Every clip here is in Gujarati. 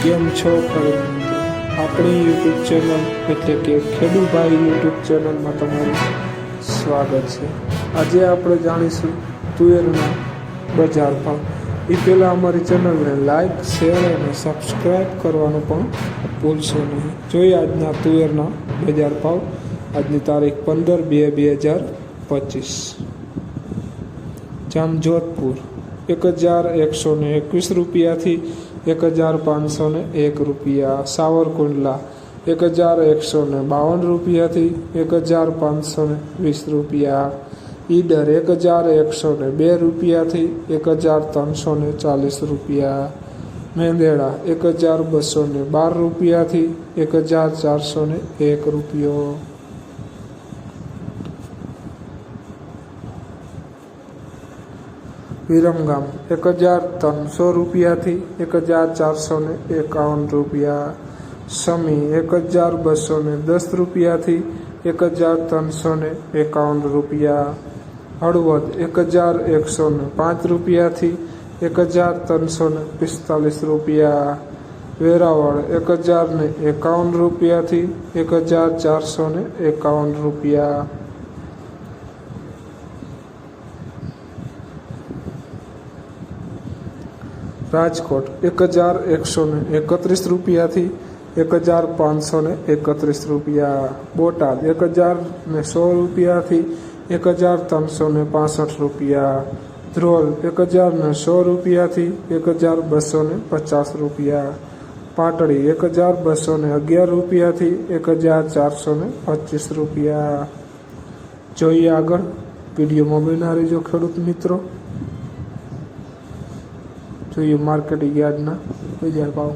કેમ છો ખેડૂત મિત્રો? આપણી યુટ્યુબ ચેનલ એટલે કે ખેડૂભાઈ યુટ્યુબ ચેનલમાં તમારું સ્વાગત છે. આજે આપણે જાણીશું તુવેરના બજાર ભાવ. એ પહેલાં અમારી ચેનલને લાઈક, શેર અને સબસ્ક્રાઈબ કરવાનું પણ ભૂલશો નહીં. જોઈએ આજના તુવેરના બજાર ભાવ. આજની તારીખ 15/2/2025. જામજોધપુર 1121 રૂપિયાથી 1501 રૂપિયા. સાવરકુંડલા 1152 રૂપિયાથી 1520 રૂપિયા. ઈડર 1102 રૂપિયાથી 1340 રૂપિયા. મેંદેડા 1212 રૂપિયાથી 1401 રૂપિયો. વિરમગામ 1300 રૂપિયાથી 1451 રૂપિયા. સમી 1210 રૂપિયાથી 1351 રૂપિયા. હળવદ 1105 રૂપિયાથી 1345 રૂપિયા. વેરાવળ 1051 રૂપિયાથી 1451 રૂપિયા. રાજકોટ 1131 રૂપિયાથી 1531 રૂપિયા. બોટાદ 1016 રૂપિયાથી 1365 રૂપિયા. ધ્રોલ 1016 રૂપિયાથી 1250 રૂપિયા. પાટડી 1211 રૂપિયાથી 1425 રૂપિયા. જોઈએ આગળ, વિડીયોમાં બન્યા રહેજો ખેડૂત મિત્રો. જોઈએ માર્કેટિંગ યાર્ડના બજાર ભાવ.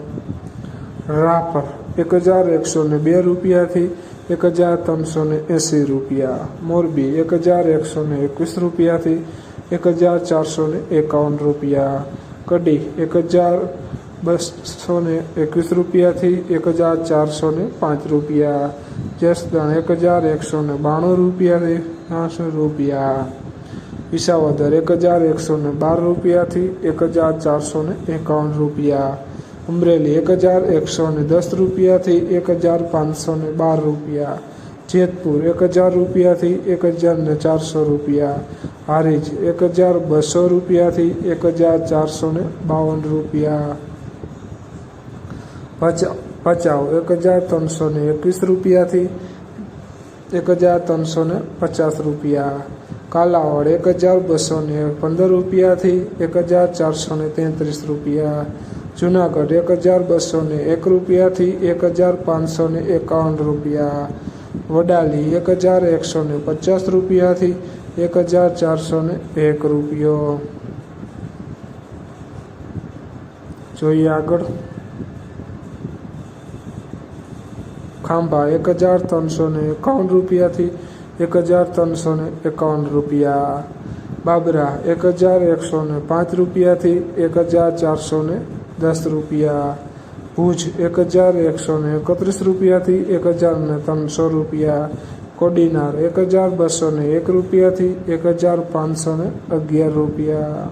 રાપર 1102 રૂપિયાથી 1380 રૂપિયા. મોરબી 1121 રૂપિયાથી 1451 રૂપિયા. કડી 1221 રૂપિયાથી 1405 રૂપિયા. જસદણ 1192 રૂપિયાથી 60 રૂપિયા. વિસાવદર 1112 રૂપિયાથી 1451 રૂપિયા. અમરેલી 1110 રૂપિયાથી 1512 રૂપિયા. જેતપુર 1000 રૂપિયાથી 1400 રૂપિયા. હારીજ 1200 રૂપિયાથી 1452 રૂપિયા. ભચાઉ 1321 રૂપિયાથી 1350 રૂપિયા. કાલાવડ 1215 રૂપિયાથી 1433 રૂપિયા. જુનાગઢ 1201 રૂપિયાથી 1551 રૂપિયા. વડાલી 1150 રૂપિયાથી 1401 રૂપિયો. જોઈએ આગળ, ખાંભા 1351 રૂપિયાથી 1351 રૂપિયા. બાબરા 1105 રૂપિયાથી 1410 રૂપિયા. ભુજ 1131 રૂપિયાથી 1300 રૂપિયા. કોડીનાર 1201 રૂપિયાથી 1511 રૂપિયા.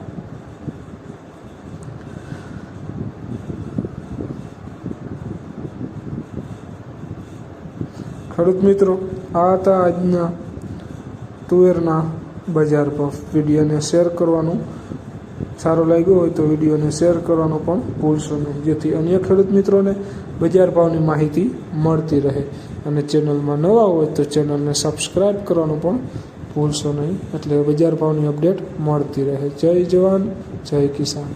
ખેડૂત મિત્રો, આ હતા આજના તુવેરના બજાર ભાવ. વિડીયોને શેર કરવાનું, સારો લાગ્યો હોય તો વિડીયોને શેર કરવાનું પણ ભૂલશો નહીં, જેથી અન્ય ખેડૂત મિત્રોને બજાર ભાવની માહિતી મળતી રહે. અને ચેનલમાં નવા હોય તો ચેનલને સબસ્ક્રાઈબ કરવાનું પણ ભૂલશો નહીં, એટલે બજાર ભાવની અપડેટ મળતી રહે. જય જવાન, જય કિસાન.